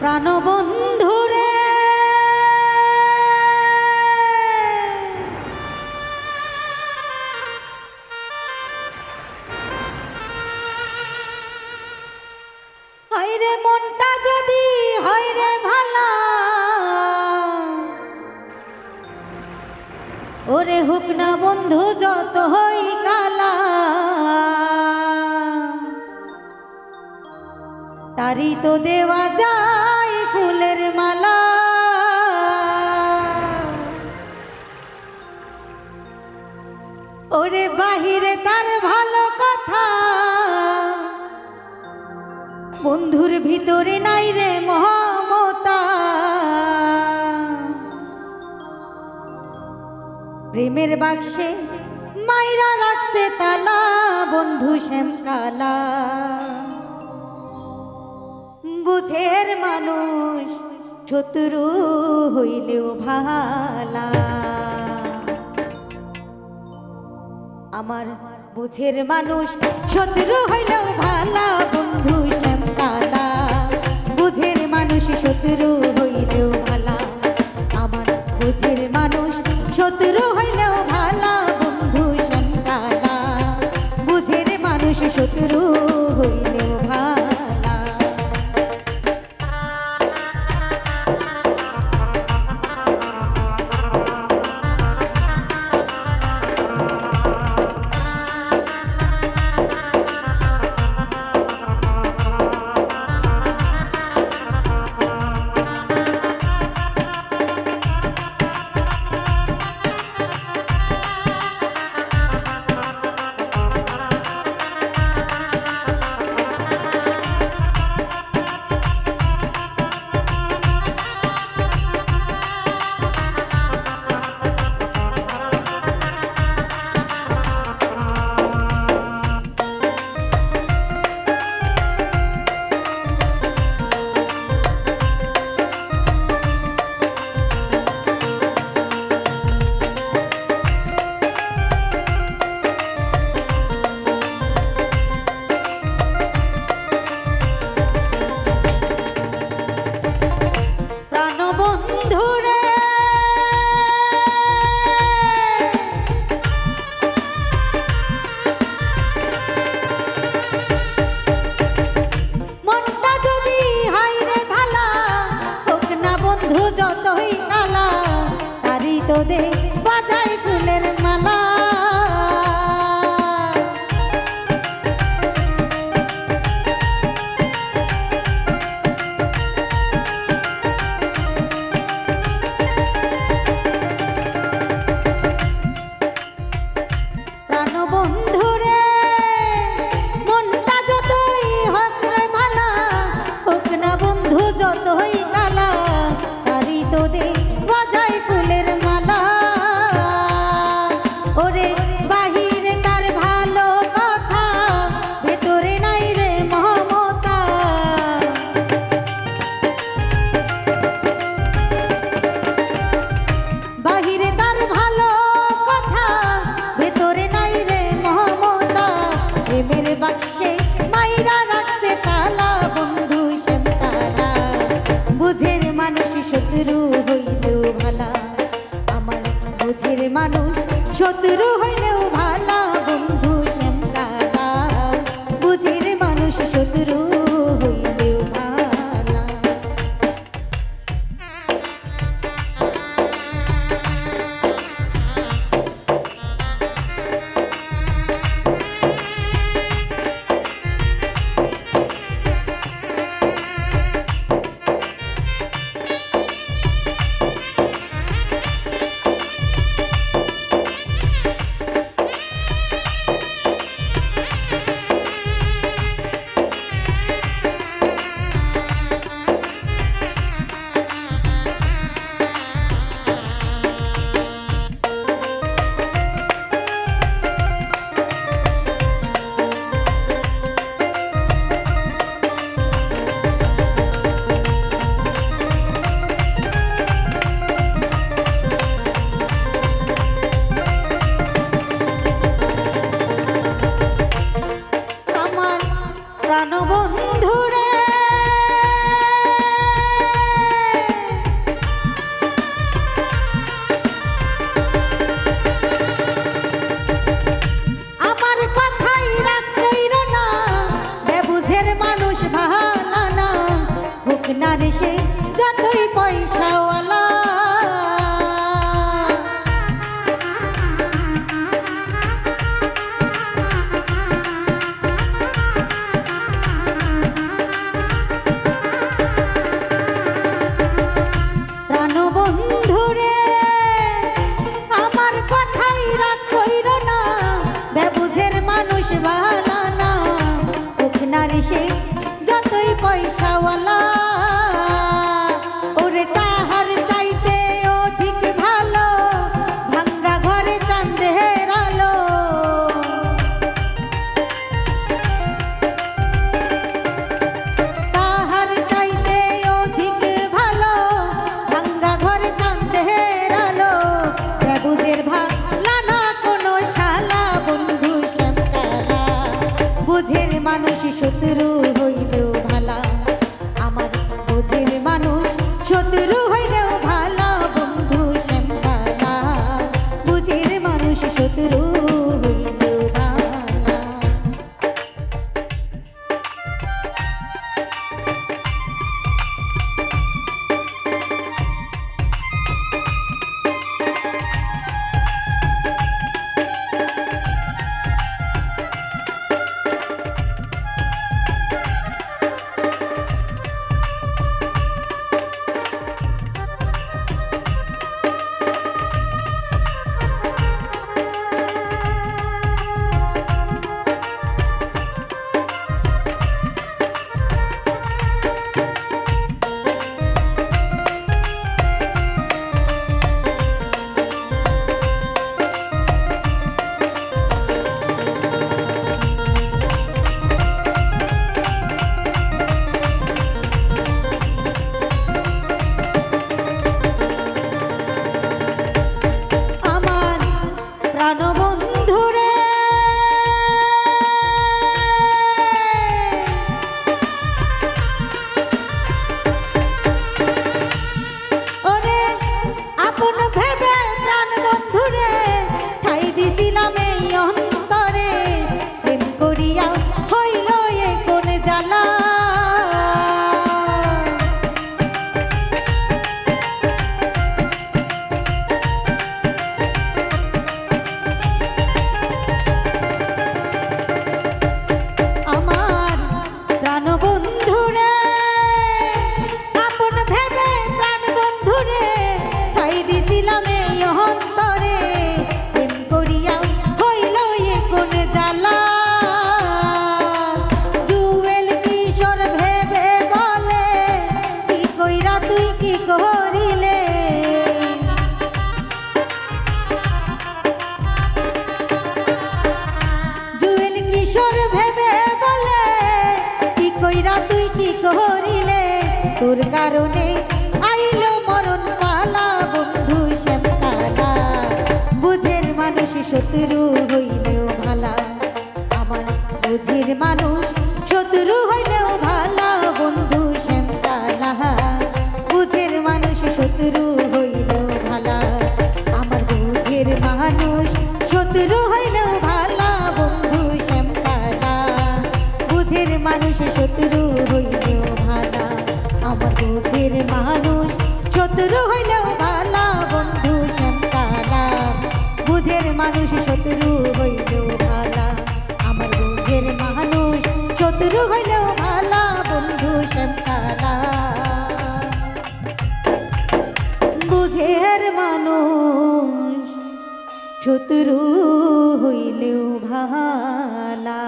প্রাণবন্ধুরে হায়রে মনটা যদি হায়রে ভালা ওরে হুক না বন্ধু যত হই কালা তারি তো দেওয়া যায় ফুলের মালা ওরে বাহিরে তার ভালো কথা বন্ধুর ভিতরে নাই রে মমতা প্রেমের বাক্সে মাইরা রাখছে তালা বন্ধু শ্যামকালা বুঝের মানুষ শত্রু হইলেও ভালা আমার বুঝের মানুষ শত্রু হইলেও ভালা বন্ধু শ্যামকালা বুঝের মানুষ শত্রু হইলেও ভালা আমার বুঝের মানুষ শত্রু হইলেও ভালা বন্ধু শ্যামকালা বুঝের মানুষ শত্রু হইলেও ভালা যতই কালা তারি তো দে বাজাই ফুলের মালা প্রাণবন্ধুরে মনটা যতই হোক রে ভালা হোক না বন্ধু যতই কালা তোদে বাজাই ফুলের মালা ওরে বাহিরে তার ভালো কথা ভেতরে নাই রে মমতা বাহিরে তার ভালো কথা ভেতরে নাই রে মমতা প্রেমের বাক্সে মাইরা রাখছে তালা বন্ধু শ্যামকালা বুঝের মানুষ শত্রু হইলেও ভালা আমার বুঝের মানুষ শত্রু হইলেও ভালা বন্ধু শ্যামকালা বুঝের মানুষ শত্রু হইলেও ভালা প্রাণবন্ধুরে নারী সে যতই পয়সাওয়ালা, ওরে তাহার চাইতে অধিক ভালো ভাঙ্গা ঘরে চাঁদের আলো। তাহার চাইতে অধিক ভালো ভাঙ্গা ঘরে চাঁদের আলো। বুঝের ভালা না কোনো শালা বন্ধু শ্যামকালা, বুঝের মানুষ শত্রু হইলেও ভালা, আমার বুঝের মানুষ শত্রু হইলেও ভালা বন্ধু শ্যামকালা, বুঝের মানুষ শত্রু হইলেও ভালা। প্রাণবন্ধুরে ওরে আপন ভেবে প্রাণবন্ধুরে ঠাই দিছিলাম এই অন্তরে, প্রেম করিয়া হইল এ কোন জ্বালা। বন্ধুরে আপন ভেবে প্রাণ বন্ধুরে ঠাই দিছিলাম এই অন্তরে, প্রেম করিয়া হইল এ কোন জ্বালা। জুয়েল কিশোর ভেবে বলে কি কইরা তুই কি করিলে, জুয়েল কিশোর ভেবে বলে কইরা তুই কি করিলে, তোর কারণে আইলো মরণ পালা বন্ধু শ্যামকালা, বুঝের মানুষ শত্রু হইলেও ভালা, আমার বুঝের মানুষ শত্রু হইলেও ভালা বন্ধু শ্যামকালা, বুঝের মানুষ শত্রু হইলেও ভালা, আমার বুঝের মানুষ শত্রু হইলেও ভালা বন্ধু শ্যামকালা, বুঝের মানুষ শত্রু হইলেও ভালা, আমার বুঝের মানুষ শত্রু হইলেও ভালা বন্ধু শ্যামকালা, বুঝের মানুষ শত্রু হইলেও ভালা, আমার বুঝের মানুষ শত্রু হইলেও ভালা বন্ধু শ্যামকালা, বুঝের মানুষ শত্রু হইলেও ভালা।